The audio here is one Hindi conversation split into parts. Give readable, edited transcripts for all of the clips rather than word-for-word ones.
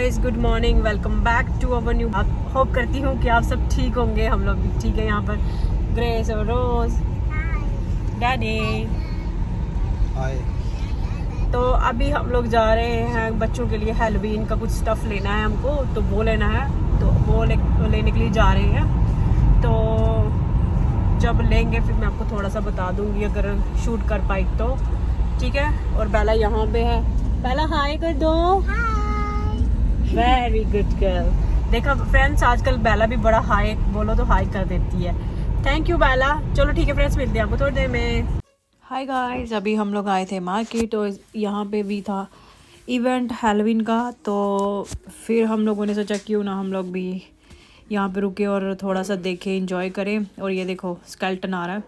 Guys, good morning, welcome back to our new. Hope करती हूँ कि आप सब ठीक होंगे। हम लोग भी ठीक है। यहाँ पर ग्रेस और रोज, डैडी। हाय। तो अभी हम लोग जा रहे हैं बच्चों के लिए हैलोवीन का कुछ स्टफ़ लेना है हमको, तो वो लेना है, तो वो लेने के लिए जा रहे हैं। तो जब लेंगे फिर मैं आपको थोड़ा सा बता दूंगी, अगर शूट कर पाई तो ठीक है। और बेला यहाँ पे है। बेला हाय कर दो। Very good girl. देखा फ्रेंड्स, आजकल बेला भी बड़ा हाय बोलो तो हाय कर देती है। थैंक यू बेला। चलो ठीक है फ्रेंड्स, मिलते हैं आपको थोड़ी देर में। हाय गाइस, अभी हम लोग आए थे मार्केट और यहाँ पे भी था इवेंट हैलोवीन का। तो फिर हम लोगों ने सोचा क्यों ना हम लोग भी यहाँ पे रुके और थोड़ा सा देखें, एंजॉय करें। और ये देखो स्केल्टन आ रहा है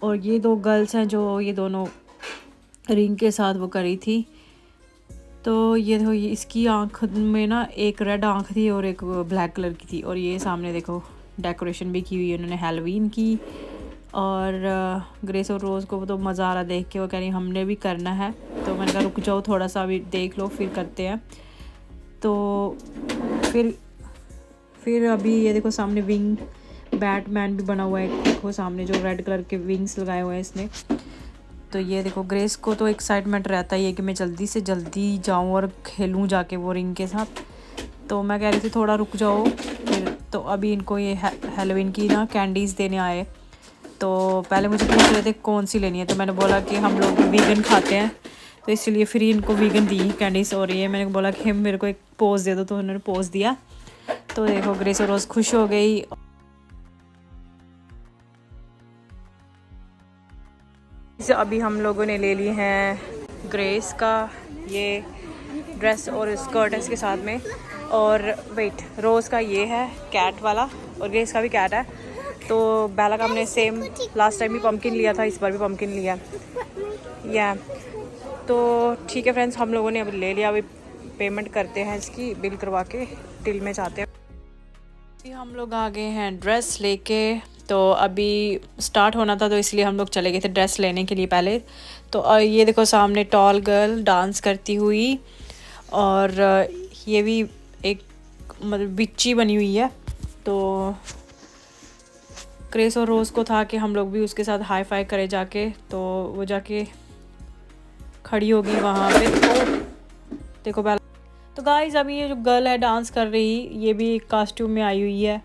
और ये दो गर्ल्स हैं जो ये दोनों रिंग के साथ वो करी थी। तो ये देखो, ये इसकी आँख में ना एक रेड आँख थी और एक ब्लैक कलर की थी। और ये सामने देखो डेकोरेशन भी की हुई है उन्होंने हैलोवीन की। और ग्रेस और रोज़ को तो मज़ा आ रहा देख के, वो कह रही हमने भी करना है। तो मैंने कहा रुक जाओ थोड़ा सा, अभी देख लो फिर करते हैं। तो फिर अभी ये देखो सामने विंग बैटमैन भी बना हुआ है। देखो सामने जो रेड कलर के विंग्स लगाए हुए हैं इसने। तो ये देखो ग्रेस को तो एक्साइटमेंट रहता ही है कि मैं जल्दी से जल्दी जाऊं और खेलूं जाके वो रिंग के साथ। तो मैं कह रही थी थोड़ा रुक जाओ फिर। तो अभी इनको ये हैलोवीन की ना कैंडीज़ देने आए। तो पहले मुझे पूछ रहे थे कौन सी लेनी है, तो मैंने बोला कि हम लोग वीगन खाते हैं, तो इसलिए फिर इनको वीगन दी कैंडीज़। और ये मैंने बोला कि मेरे को एक पोज़ दे दो, तो उन्होंने पोज़ दिया। तो देखो ग्रेस और रोज़ खुश हो गई। अभी हम लोगों ने ले ली हैं ग्रेस का ये ड्रेस और स्कर्ट है इसके साथ में। और वेट, रोज़ का ये है कैट वाला और ग्रेस का भी कैट है। तो बेला का हमने सेम लास्ट टाइम भी पम्पकिन लिया था, इस बार भी पम्पकिन लिया या। तो ठीक है फ्रेंड्स, हम लोगों ने अभी ले लिया। अभी पेमेंट करते हैं, इसकी बिल करवा के टिल में जाते हैं। अभी हम लोग आ गए हैं ड्रेस लेके। तो अभी स्टार्ट होना था तो इसलिए हम लोग चले गए थे ड्रेस लेने के लिए पहले। तो ये देखो सामने टॉल गर्ल डांस करती हुई। और ये भी एक मतलब बिच्ची बनी हुई है। तो क्रेस और रोज़ को था कि हम लोग भी उसके साथ हाई फाई करे जाके। तो वो जाके खड़ी होगी वहाँ पे। तो देखो बेला। तो गाइस, अभी ये जो गर्ल है डांस कर रही, ये भी एक कास्ट्यूम में आई हुई है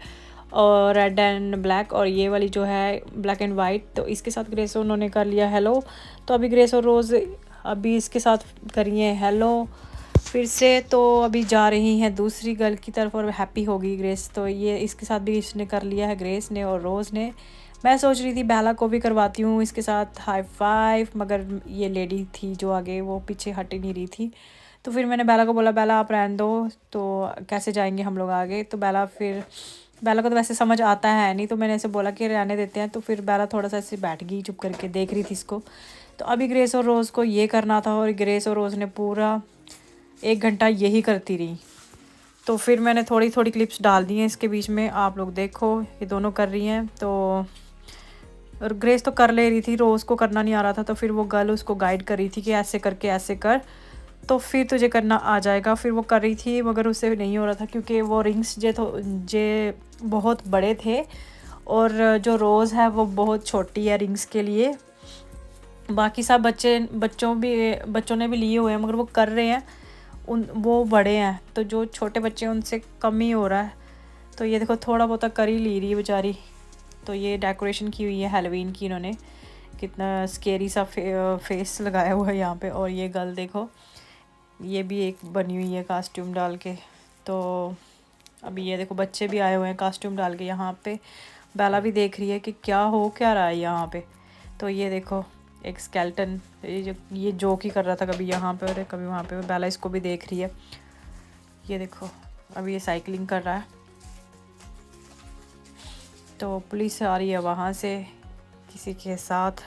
और रेड एंड ब्लैक। और ये वाली जो है ब्लैक एंड वाइट। तो इसके साथ ग्रेस उन्होंने कर लिया हेलो। तो अभी ग्रेस और रोज़ अभी इसके साथ करिए हेलो फिर से। तो अभी जा रही हैं दूसरी गर्ल की तरफ और हैप्पी होगी ग्रेस। तो ये इसके साथ भी इसने कर लिया है, ग्रेस ने और रोज़ ने। मैं सोच रही थी बेला को भी करवाती हूँ इसके साथ हाई फाइव, मगर ये लेडी थी जो आगे वो पीछे हट ही नहीं रही थी। तो फिर मैंने बेला को बोला बेला आप रहने दो, तो कैसे जाएंगे हम लोग आगे। तो बेला को तो वैसे समझ आता है नहीं, तो मैंने ऐसे बोला कि रहने देते हैं। तो फिर बेला थोड़ा सा ऐसे बैठ गई चुप करके, देख रही थी इसको। तो अभी ग्रेस और रोज़ को ये करना था और ग्रेस और रोज़ ने पूरा 1 घंटा यही करती रही। तो फिर मैंने थोड़ी थोड़ी क्लिप्स डाल दी हैं इसके बीच में, आप लोग देखो ये दोनों कर रही हैं। तो और ग्रेस तो कर ले रही थी, रोज़ को करना नहीं आ रहा था। तो फिर वो गर्ल उसको गाइड कर रही थी कि ऐसे करके ऐसे कर, तो फिर तुझे करना आ जाएगा। फिर वो कर रही थी मगर उससे नहीं हो रहा था क्योंकि वो रिंग्स जे बहुत बड़े थे और जो रोज़ है वो बहुत छोटी है रिंग्स के लिए। बाकी सब बच्चों ने भी लिए हुए हैं मगर वो कर रहे हैं, वो बड़े हैं। तो जो छोटे बच्चे हैं उनसे कम ही हो रहा है। तो ये देखो थोड़ा बहुत कर ही ली रही है बेचारी। तो ये डेकोरेशन की हुई है हैलोवीन की, इन्होंने कितना स्केरी सा फेस लगाया हुआ है यहाँ पे। और ये गर्ल देखो, ये भी एक बनी हुई है कास्ट्यूम डाल के। तो अभी ये देखो बच्चे भी आए हुए हैं कास्ट्यूम डाल के यहाँ पे। बेला भी देख रही है कि क्या रहा है यहाँ पे। तो ये देखो एक स्केल्टन, ये जोक ही कर रहा था, कभी यहाँ पे और कभी वहाँ पे। बेला इसको भी देख रही है। ये देखो अभी ये साइकिलिंग कर रहा है। तो पुलिस आ रही है वहाँ से किसी के साथ।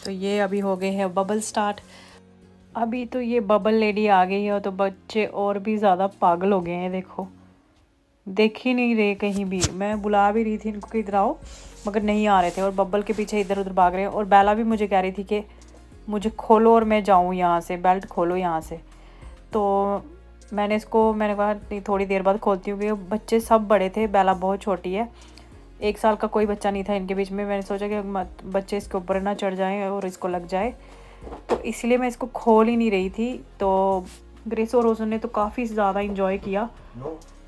तो ये अभी हो गए हैं बबल स्टार्ट। अभी तो ये बबल लेडी आ गई है तो बच्चे और भी ज़्यादा पागल हो गए हैं। देखो देख ही नहीं रहे कहीं भी। मैं बुला भी रही थी इनको कि इधर आओ, मगर नहीं आ रहे थे और बबल के पीछे इधर उधर भाग रहे हैं। और बेला भी मुझे कह रही थी कि मुझे खोलो और मैं जाऊँ यहाँ से, बेल्ट खोलो यहाँ से। तो मैंने कहा नहीं थोड़ी देर बाद खोलती हूँ, क्योंकि बच्चे सब बड़े थे, बेला बहुत छोटी है, 1 साल का कोई बच्चा नहीं था इनके बीच में। मैंने सोचा कि बच्चे इसके ऊपर ना चढ़ जाएं और इसको लग जाए, तो इसलिए मैं इसको खोल ही नहीं रही थी। तो ग्रेस और रोज़न ने तो काफ़ी ज़्यादा इंजॉय किया।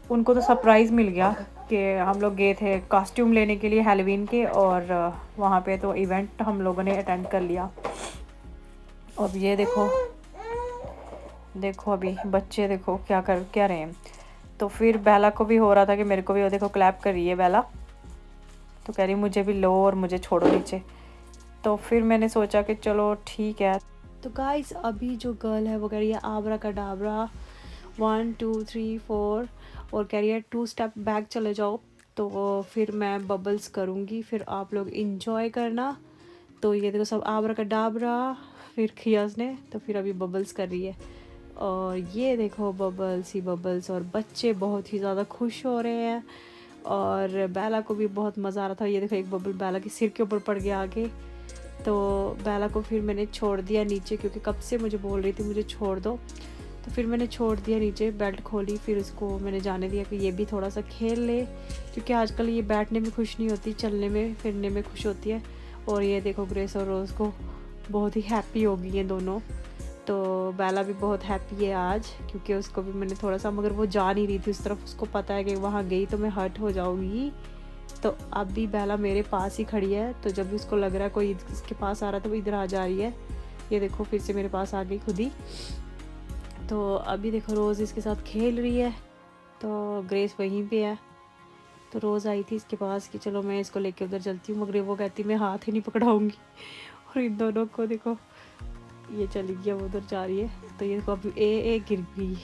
उनको तो सरप्राइज़ मिल गया कि हम लोग गए थे कॉस्ट्यूम लेने के लिए हैलोवीन के, और वहाँ पे तो इवेंट हम लोगों ने अटेंड कर लिया। अब ये देखो अभी बच्चे देखो क्या रहे हैं। तो फिर बेला को भी हो रहा था कि मेरे को भी, वो देखो क्लैप कर रही है बेला, तो कह रही मुझे भी लो और मुझे छोड़ो नीचे। तो फिर मैंने सोचा कि चलो ठीक है। तो गाइस अभी जो गर्ल है वो कह रही है आबरा का डाबरा 1 2 3 4, और कह रही है 2 स्टेप बैक चले जाओ। तो फिर मैं बबल्स करूँगी, फिर आप लोग इंजॉय करना। तो ये देखो सब आबरा का डाबरा, फिर खियाज ने, तो फिर अभी बबल्स कर रही है, और ये देखो बबल्स ही बबल्स, और बच्चे बहुत ही ज़्यादा खुश हो रहे हैं, और बेला को भी बहुत मज़ा आ रहा था। ये देखो एक बबल बेला के सिर के ऊपर पड़ गया आगे, तो बेला को फिर मैंने छोड़ दिया नीचे, क्योंकि कब से मुझे बोल रही थी मुझे छोड़ दो, तो फिर मैंने छोड़ दिया नीचे, बेल्ट खोली, फिर उसको मैंने जाने दिया कि ये भी थोड़ा सा खेल ले, क्योंकि आजकल ये बैठने में खुश नहीं होती, चलने में फिरने में खुश होती है। और ये देखो ग्रेस और रोज़ को बहुत ही हैप्पी हो गई हैं दोनों। तो बेला भी बहुत हैप्पी है आज, क्योंकि उसको भी मैंने थोड़ा सा, मगर वो जा नहीं रही थी उस तरफ, उसको पता है कि वहाँ गई तो मैं हर्ट हो जाऊँगी। तो अब भी बेला मेरे पास ही खड़ी है, तो जब भी उसको लग रहा है कोई इसके पास आ रहा है तो वो इधर आ जा रही है। ये देखो फिर से मेरे पास आ गई खुद ही। तो अभी देखो रोज़ इसके साथ खेल रही है, तो ग्रेस वहीं पे है। तो रोज़ आई थी इसके पास कि चलो मैं इसको लेके उधर चलती हूँ, मगर वो कहती मैं हाथ ही नहीं पकड़ाऊँगी। और इन दोनों को देखो, ये चली गई, वो उधर जा रही है। तो ये देखो अभी ए गिर गई,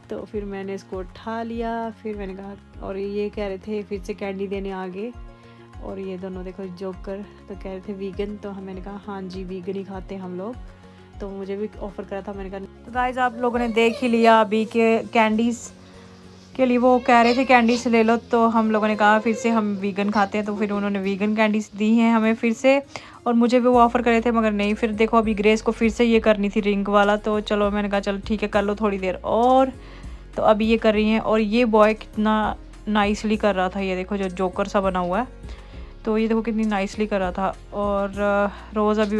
तो फिर मैंने इसको उठा लिया। फिर मैंने कहा, और ये कह रहे थे फिर से कैंडी देने आ गए, और ये दोनों देखो जोकर, तो कह रहे थे वीगन, तो मैंने कहा हाँ जी वीगन ही खाते हैं हम लोग। तो मुझे भी ऑफ़र करा था, मैंने कहा। तो गाइस आप लोगों ने देख ही लिया अभी के कैंडीज़ के लिए वो कह रहे थे कैंडीज़ ले लो, तो हम लोगों ने कहा फिर से हम वीगन खाते हैं, तो फिर उन्होंने वीगन कैंडीज़ दी हैं हमें फिर से, और मुझे भी वो ऑफ़र करे थे मगर नहीं। फिर देखो अभी ग्रेस को फिर से ये करनी थी रिंग वाला, तो चलो मैंने कहा चलो ठीक है कर लो थोड़ी देर और। तो अभी ये कर रही हैं, और ये बॉय कितना नाइसली कर रहा था, ये देखो जो जोकर सा बना हुआ है, तो ये देखो कितनी नाइसली कर रहा था। और रोज़ अभी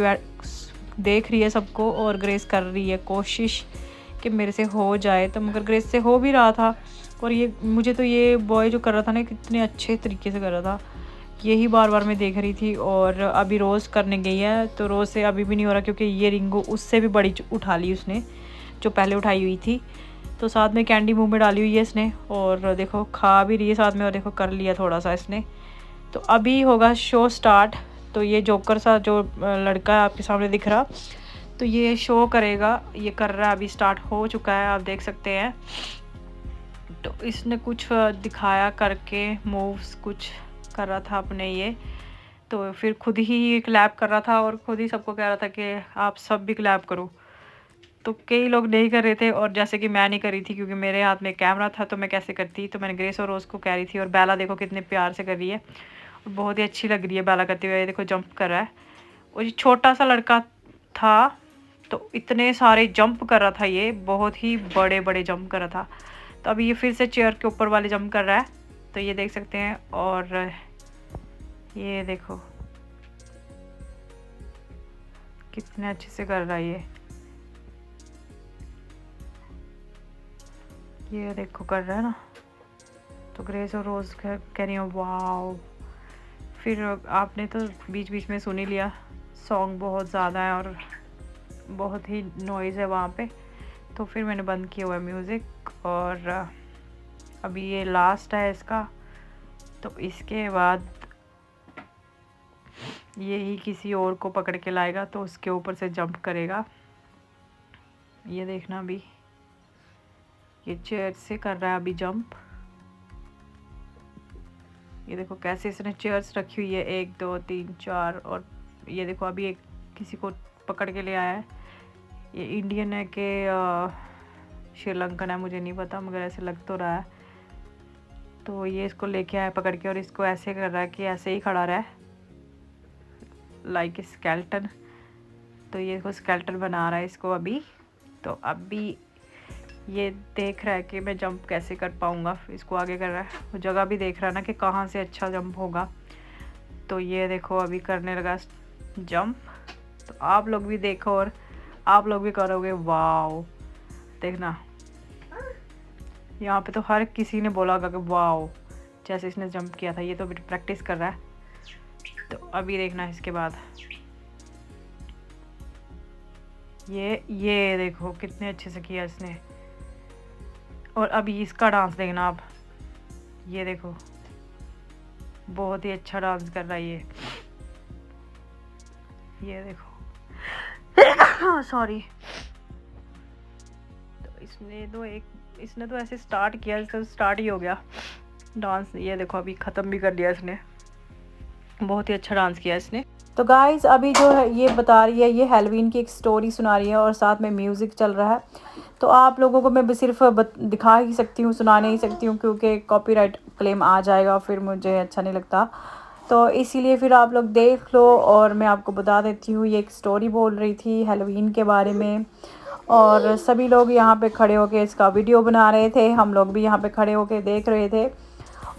देख रही है सबको, और ग्रेस कर रही है कोशिश कि मेरे से हो जाए, तो मगर ग्रेस से हो भी रहा था। और ये मुझे तो ये बॉय जो कर रहा था ना कितने अच्छे तरीके से कर रहा था, यही बार बार मैं देख रही थी। और अभी रोज़ करने गई है, तो रोज़ से अभी भी नहीं हो रहा, क्योंकि ये रिंगो उससे भी बड़ी उठा ली उसने जो पहले उठाई हुई थी। तो साथ में कैंडी मुंह में डाली हुई है इसने, और देखो खा भी रही है साथ में, और देखो कर लिया थोड़ा सा इसने। तो अभी होगा शो स्टार्ट। तो ये जोकर सा जो लड़का है आपके सामने दिख रहा, तो ये शो करेगा, ये कर रहा है, अभी स्टार्ट हो चुका है, आप देख सकते हैं। तो इसने कुछ दिखाया करके मूव्स कुछ कर रहा था अपने ये, तो फिर खुद ही क्लैप कर रहा था, और खुद ही सबको कह रहा था कि आप सब भी क्लैप करो। तो कई लोग नहीं कर रहे थे, और जैसे कि मैं नहीं कर रही थी क्योंकि मेरे हाथ में कैमरा था, तो मैं कैसे करती। तो मैंने ग्रेस और रोज़ को कह रही थी, और बेला देखो कितने प्यार से कर रही है, और बहुत ही अच्छी लग रही है बेला करते हुए। ये देखो जंप कर रहा है, और ये छोटा सा लड़का था तो इतने सारे जंप कर रहा था, ये बहुत ही बड़े बड़े जंप कर रहा था। तो अभी ये फिर से चेयर के ऊपर वाले जंप कर रहा है, तो ये देख सकते हैं। और ये देखो कितने अच्छे से कर रहा है ये देखो कर रहा है ना। तो ग्रेस और रोज़ कह रही हूँ वाओ। फिर आपने तो बीच बीच में सुन ही लिया, सॉन्ग बहुत ज़्यादा है और बहुत ही नॉइज़ है वहाँ पे, तो फिर मैंने बंद किया हुआ है म्यूज़िक। और अभी ये लास्ट है इसका, तो इसके बाद यही किसी और को पकड़ के लाएगा, तो उसके ऊपर से जंप करेगा। ये देखना अभी ये चेयर से कर रहा है अभी जंप। ये देखो कैसे इसने चेयर्स रखी हुई है, 1 2 3 4, और ये देखो अभी एक किसी को पकड़ के ले आया है। ये इंडियन है कि श्रीलंकन है मुझे नहीं पता, मगर ऐसे लग तो रहा है। तो ये इसको लेके आया पकड़ के, और इसको ऐसे कर रहा है कि ऐसे ही खड़ा रहा है लाइक स्केल्टन। तो ये इसको स्केल्टन बना रहा है इसको अभी। तो अभी ये देख रहा है कि मैं जंप कैसे कर पाऊँगा, इसको आगे कर रहा है। वो जगह भी देख रहा है ना कि कहाँ से अच्छा जंप होगा। तो ये देखो अभी करने लगा जंप। तो आप लोग भी देखो और आप लोग भी करोगे। वाओ, देखना यहाँ पे तो हर किसी ने बोला होगा कि वाओ, जैसे इसने जंप किया था। ये तो प्रैक्टिस कर रहा है। तो अभी देखना इसके बाद ये देखो कितने अच्छे से किया इसने। और अभी इसका डांस देखना आप। ये देखो बहुत ही अच्छा डांस कर रहा है ये देखो सॉरी। तो इसने तो ऐसे स्टार्ट किया, इसका स्टार्ट ही हो गया डांस। ये देखो अभी ख़त्म भी कर दिया इसने। बहुत ही अच्छा डांस किया इसने। तो गाइस अभी जो है ये बता रही है, ये हैलोवीन की एक स्टोरी सुना रही है और साथ में म्यूज़िक चल रहा है। तो आप लोगों को मैं सिर्फ दिखा ही सकती हूँ, सुना नहीं सकती हूँ, क्योंकि कॉपीराइट क्लेम आ जाएगा, फिर मुझे अच्छा नहीं लगता। तो इसीलिए फिर आप लोग देख लो। और मैं आपको बता देती हूँ, ये एक स्टोरी बोल रही थी हैलोवीन के बारे में। और सभी लोग यहाँ पे खड़े होके इसका वीडियो बना रहे थे। हम लोग भी यहाँ पे खड़े होके देख रहे थे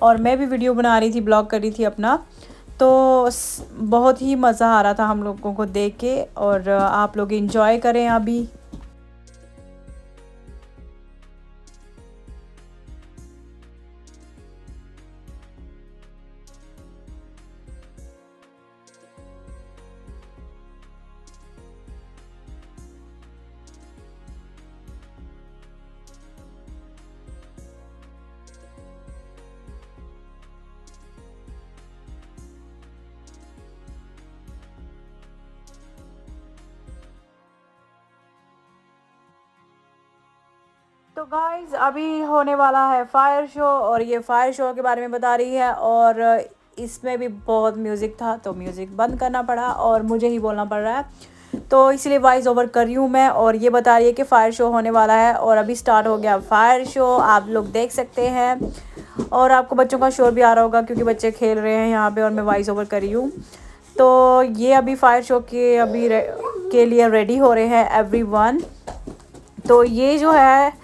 और मैं भी वीडियो बना रही थी, ब्लॉग कर रही थी अपना। तो बहुत ही मज़ा आ रहा था हम लोगों को देख के। और आप लोग एंजॉय करें अभी। तो गाइज़ अभी होने वाला है फायर शो और ये फायर शो के बारे में बता रही है। और इसमें भी बहुत म्यूज़िक था तो म्यूज़िक बंद करना पड़ा और मुझे ही बोलना पड़ रहा है। तो इसलिए वॉइस ओवर कर रही हूँ मैं। और ये बता रही है कि फ़ायर शो होने वाला है और अभी स्टार्ट हो गया फ़ायर शो, आप लोग देख सकते हैं। और आपको बच्चों का शोर भी आ रहा होगा क्योंकि बच्चे खेल रहे हैं यहाँ पे और मैं वॉइस ओवर कर रही हूँ। तो ये अभी फ़ायर शो के लिए रेडी हो रहे हैं एवरीवन। तो ये जो है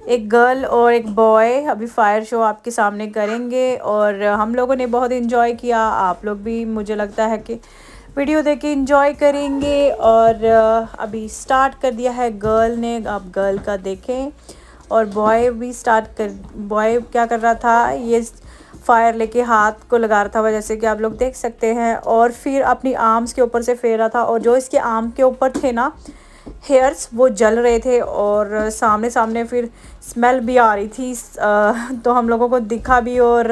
एक गर्ल और एक बॉय अभी फ़ायर शो आपके सामने करेंगे और हम लोगों ने बहुत इन्जॉय किया। आप लोग भी मुझे लगता है कि वीडियो देख के इन्जॉय करेंगे। और अभी स्टार्ट कर दिया है गर्ल ने, आप गर्ल का देखें। और बॉय क्या कर रहा था, ये फायर लेके हाथ को लगा रहा था जैसे कि आप लोग देख सकते हैं। और फिर अपनी आर्म्स के ऊपर से फेर रहा था और जो इसके आर्म के ऊपर थे ना हेयर्स, वो जल रहे थे और सामने फिर स्मेल भी आ रही थी। तो हम लोगों को दिखा भी। और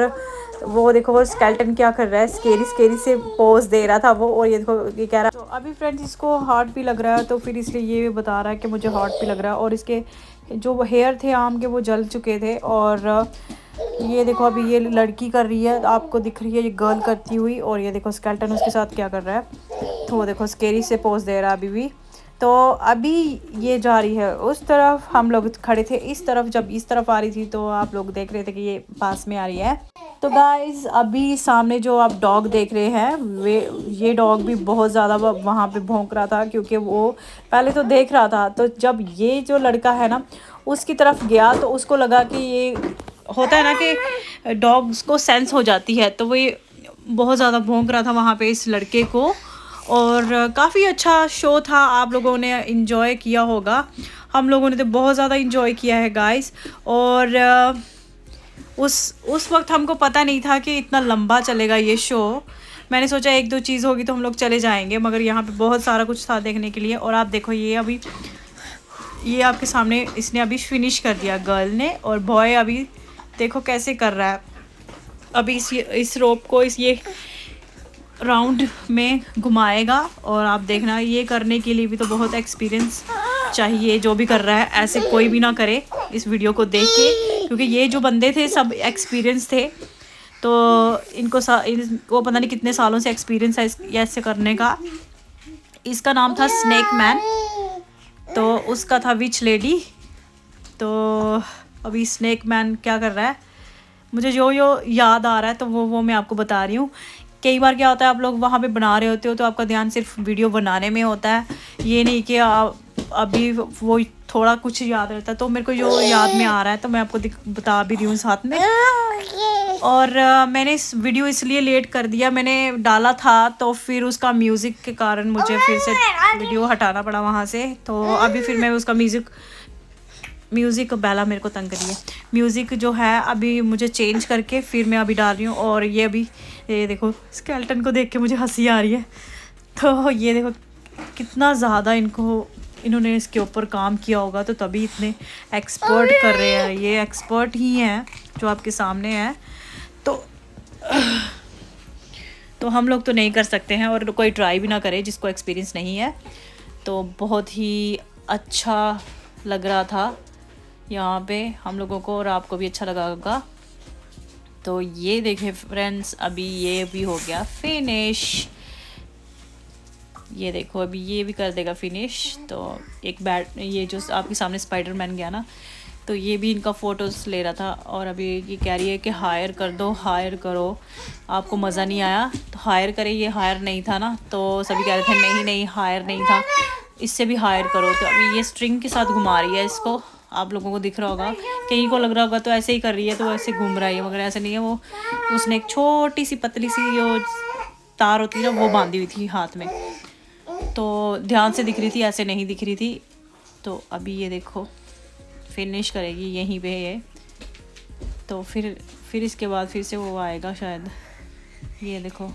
वो देखो वो स्केलेटन क्या कर रहा है, स्केरी से पोज दे रहा था वो। और ये देखो ये कह रहा है। तो अभी फ्रेंड्स इसको हॉट भी लग रहा है तो फिर इसलिए ये भी बता रहा है कि मुझे हॉट भी लग रहा है। और इसके जो हेयर थे आम के वो जल चुके थे। और ये देखो अभी ये लड़की कर रही है, आपको दिख रही है ये गर्ल करती हुई। और ये देखो स्केलेटन उसके साथ क्या कर रहा है, तो वो देखो स्केरी से पोज दे रहा है अभी भी। तो अभी ये जा रही है उस तरफ, हम लोग खड़े थे इस तरफ। जब इस तरफ आ रही थी तो आप लोग देख रहे थे कि ये पास में आ रही है। तो गाइज़ अभी सामने जो आप डॉग देख रहे हैं ये डॉग भी बहुत ज़्यादा वहाँ पे भौंक रहा था क्योंकि वो पहले तो देख रहा था। तो जब ये जो लड़का है ना उसकी तरफ गया तो उसको लगा कि ये होता है ना कि डॉग्स को सेंस हो जाती है, तो वो ये बहुत ज़्यादा भौंक रहा था वहाँ पे इस लड़के को। और काफ़ी अच्छा शो था, आप लोगों ने इन्जॉय किया होगा। हम लोगों ने तो बहुत ज़्यादा इन्जॉय किया है गाइस। और उस वक्त हमको पता नहीं था कि इतना लंबा चलेगा ये शो। मैंने सोचा एक दो चीज़ होगी तो हम लोग चले जाएंगे, मगर यहाँ पे बहुत सारा कुछ था देखने के लिए। और आप देखो ये आपके सामने इसने अभी फिनिश कर दिया गर्ल ने। और बॉय अभी देखो कैसे कर रहा है। अभी इस रोप को ये राउंड में घुमाएगा। और आप देखना ये करने के लिए भी तो बहुत एक्सपीरियंस चाहिए। जो भी कर रहा है ऐसे कोई भी ना करे इस वीडियो को देख के, क्योंकि ये जो बंदे थे सब एक्सपीरियंस थे। तो इनको पता नहीं कितने सालों से एक्सपीरियंस है ऐसे करने का। इसका नाम था स्नेक मैन, तो उसका था विच लेडी। तो अभी स्नेक मैन क्या कर रहा है, मुझे जो याद आ रहा है तो वो मैं आपको बता रही हूँ। कई बार क्या होता है आप लोग वहाँ पे बना रहे होते हो तो आपका ध्यान सिर्फ वीडियो बनाने में होता है, ये नहीं कि अभी वो थोड़ा कुछ याद रहता है, तो मेरे को जो याद में आ रहा है तो मैं आपको बता भी रही हूँ साथ में। और मैंने इस वीडियो इसलिए लेट कर दिया, मैंने डाला था तो फिर उसका म्यूज़िक के कारण मुझे फिर से वीडियो हटाना पड़ा वहाँ से। तो अभी फिर मैं उसका म्यूज़िक बेला मेरे को तंग करी है, म्यूज़िक जो है अभी मुझे चेंज करके फिर मैं अभी डाल रही हूँ। और ये अभी ये देखो स्केलेटन को देख के मुझे हंसी आ रही है। तो ये देखो कितना ज़्यादा इन्होंने इसके ऊपर काम किया होगा, तो तभी इतने एक्सपर्ट कर रहे हैं। ये एक्सपर्ट ही हैं जो आपके सामने है। तो हम लोग तो नहीं कर सकते हैं, और कोई ट्राई भी ना करे जिसको एक्सपीरियंस नहीं है। तो बहुत ही अच्छा लग रहा था यहाँ पे हम लोगों को, और आपको भी अच्छा लगा होगा। तो ये देखें फ्रेंड्स, अभी ये भी हो गया फिनिश। ये देखो अभी ये भी कर देगा फिनिश। तो एक ये जो आपके सामने स्पाइडरमैन गया ना, तो ये भी इनका फ़ोटोज़ ले रहा था। और अभी ये कह रही है कि हायर कर दो, हायर करो, आपको मज़ा नहीं आया तो हायर करे। ये हायर नहीं था ना, तो सभी कह रहे थे नहीं नहीं हायर नहीं था, इससे भी हायर करो। तो अभी ये स्ट्रिंग के साथ घुमा रही है इसको, आप लोगों को दिख रहा होगा, कहीं को लग रहा होगा तो ऐसे ही कर रही है, तो ऐसे घूम रहा है मगर ऐसे नहीं है। वो उसने एक छोटी सी पतली सी जो तार होती है ना वो बांधी हुई थी हाथ में, तो ध्यान से दिख रही थी, ऐसे नहीं दिख रही थी। तो अभी ये देखो फिनिश करेगी यहीं पे ये। तो फिर इसके बाद फिर से वो आएगा शायद। ये देखो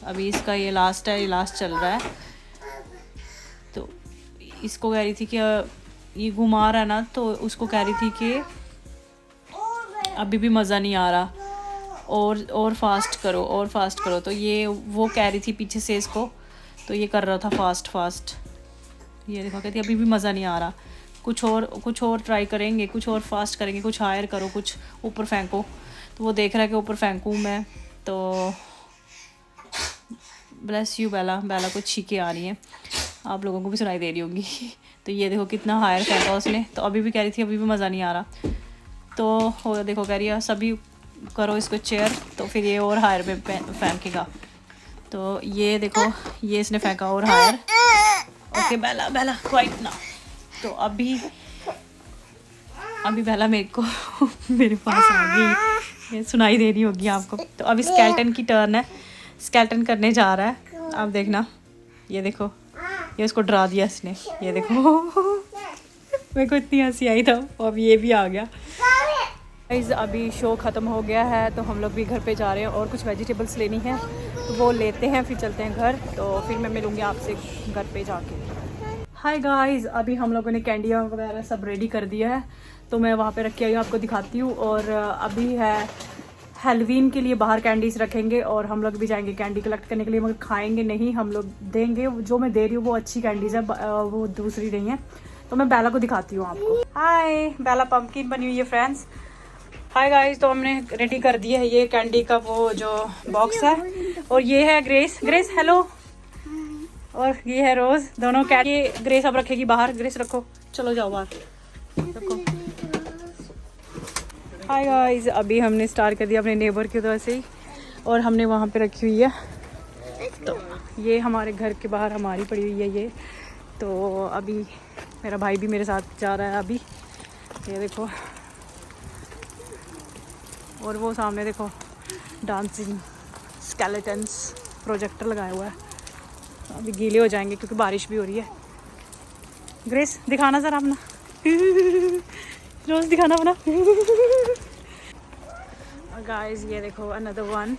अभी इसका ये लास्ट है, ये लास्ट चल रहा है। तो इसको कह रही थी कि ये घुमा रहा है ना, तो उसको कह रही थी कि अभी भी मज़ा नहीं आ रहा, और फास्ट करो, और फास्ट करो। तो ये वो कह रही थी पीछे से इसको, तो ये कर रहा था फास्ट। ये देखो कहती अभी भी मज़ा नहीं आ रहा, कुछ और ट्राई करेंगे, कुछ और फास्ट करेंगे, कुछ हायर करो, कुछ ऊपर फेंको। तो वो देख रहा है कि ऊपर फेंकूँ मैं। तो ब्लेस यू बेला को छींके आ रही हैं, आप लोगों को भी सुनाई दे रही होंगी। तो ये देखो कितना हायर फेंका उसने। तो अभी भी कह रही थी अभी भी मज़ा नहीं आ रहा। तो हो देखो कह रही है सभी करो इसको चेयर, तो फिर ये और हायर में फेंकेगा। तो ये देखो ये इसने फेंका और हायर। ओके बेला क्वाइट ना। तो अभी बेला मेरे को मेरे पास आ गई, ये सुनाई दे रही होगी आपको। तो अभी स्केलेटन की टर्न है, स्केलेटन करने जा रहा है। आप देखना, ये देखो ये उसको डरा दिया इसने, ये देखो मेरे को इतनी हंसी आई था। अब ये भी आ गया। अभी शो ख़त्म हो गया है, तो हम लोग भी घर पे जा रहे हैं, और कुछ वेजिटेबल्स लेनी है तो वो लेते हैं, फिर चलते हैं घर। तो फिर मैं मिलूँगी आपसे घर पे जाके। हाय गाइस, अभी हम लोगों ने कैंडियाँ वगैरह सब रेडी कर दिया है, तो मैं वहाँ पे रख के आई हूँ, आपको दिखाती हूँ। और अभी है हेलोवीन के लिए बाहर कैंडीज़ रखेंगे, और हम लोग भी जाएंगे कैंडी कलेक्ट करने के लिए, मगर खाएंगे नहीं, हम लोग देंगे। जो मैं दे रही हूँ वो अच्छी कैंडीज़ है, वो दूसरी नहीं है। तो मैं बेला को दिखाती हूँ आपको। हाय, बेला पंपकिन बनी हुई है फ्रेंड्स। हाय गाइस, तो हमने रेडी कर दिया है ये कैंडी का वो जो बॉक्स है, और ये है ग्रेस हेलो, और ये है रोज़, दोनों कैंडी। ये ग्रेस अब रखेगी बाहर, ग्रेस रखो, चलो जाओ बाहर रखो। हाय गाइस, अभी हमने स्टार्ट कर दिया अपने नेबर की तरह से ही, और हमने वहाँ पे रखी हुई है। तो ये हमारे घर के बाहर हमारी पड़ी हुई है ये। तो अभी मेरा भाई भी मेरे साथ जा रहा है अभी, ये देखो। और वो सामने देखो डांसिंग स्केलेटन्स प्रोजेक्टर लगाया हुआ है। अभी गीले हो जाएंगे क्योंकि बारिश भी हो रही है। ग्रेस दिखाना ज़रा अपना रोज़ दिखाना अपना। गाइस ये देखो अनदर वन,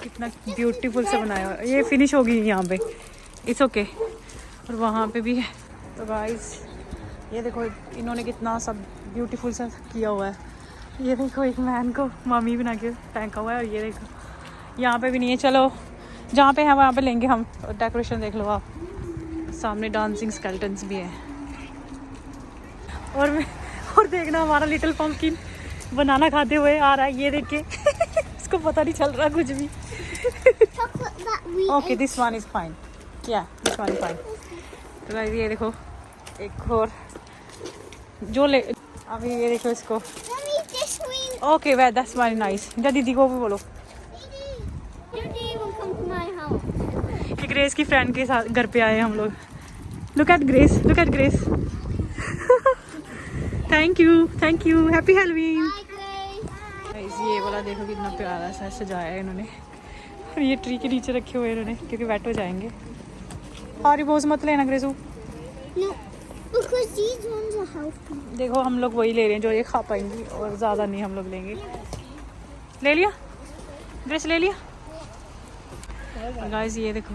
कितना ब्यूटीफुल से बनाया हुआ है। ये फिनिश होगी यहाँ पे, इट्स ओके। और वहाँ पे भी है। तो गाइस ये देखो इन्होंने कितना सब ब्यूटीफुल सा किया हुआ है। ये देखो एक मैन को मम्मी बना के फेंका हुआ है, और ये देखो यहाँ पे भी नहीं है। चलो जहाँ पे है वहाँ पे लेंगे हम। और डेकोरेशन देख लो आप, सामने डांसिंग स्केलेटन्स भी हैं। और देखना हमारा लिटिल पंपकिन बनाना खाते हुए आ रहा है, ये देख के इसको पता नहीं चल रहा कुछ भी। Okay this one is fine, या दिस वन इज़ फाइन। तो गाइस ये देखो एक और जो ले, अभी ये देखो इसको। Okay way that's very nice. जा दीदी को भी बोलो। ग्रेस की फ्रेंड के साथ घर पे आए हम लोग। Look at grace, look at grace. Thank you, happy Halloween. ये वाला देखो कितना प्यारा सा सजाया है इन्होंने, और ये ट्री के नीचे रखे हुए इन्होंने क्योंकि वेट हो जाएंगे। और बोझ मत लेना ग्रेसू। देखो हम लोग वही ले रहे हैं जो ये खा पाएंगी, और ज़्यादा नहीं हम लोग लेंगे। ले लिया ग्रेस, ले लिया। गाइस ये देखो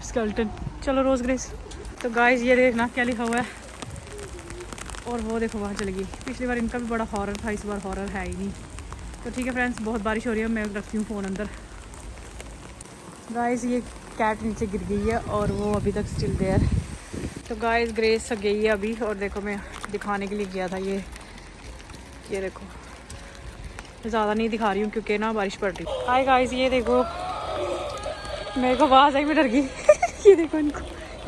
स्केलेटन। चलो रोज ग्रेस। तो गाइस ये देखना क्या लिखा हुआ है, और वो देखो वहाँ चली गई। पिछली बार इनका भी बड़ा हॉरर था, इस बार हॉरर है ही नहीं। तो ठीक है फ्रेंड्स, बहुत बारिश हो रही है, मैं रखती हूँ फ़ोन अंदर। गाइस ये कैट नीचे गिर गई है और वो अभी तक स्टिल देयर। तो गाइस ग्रेस गई है अभी, और देखो मैं दिखाने के लिए गया था ये देखो। ज़्यादा नहीं दिखा रही हूँ क्योंकि ना बारिश पड़ रही। हाय गाइस ये देखो, मेरे को आवाज़ आई, मैं डर गई। ये देखो इनको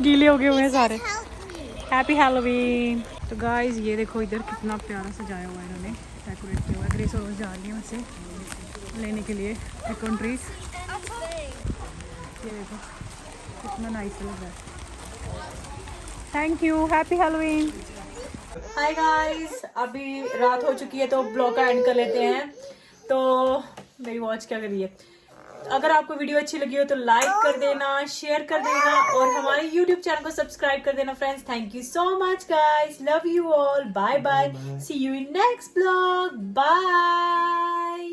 गीले हो गए हुए हैं सारे। Happy Halloween. तो गाइस ये देखो इधर कितना प्यारा सजाया हुआ है इन्होंने, डेकोरेट किया हुआ है। ग्रेस रोज जा रही है वैसे लेने के लिए एकोन ट्रीज। ये देखो कितना नाइस लग रहा है। Thank you, happy Halloween. Hi guys, अभी रात हो चुकी है तो ब्लॉग का एंड कर लेते हैं। तो मेरी वॉच क्या कर रही है। अगर आपको वीडियो अच्छी लगी हो तो लाइक कर देना, शेयर कर देना, और हमारे YouTube चैनल को सब्सक्राइब कर देना friends. Thank you so much guys, love you all, bye bye, see you in next blog, bye.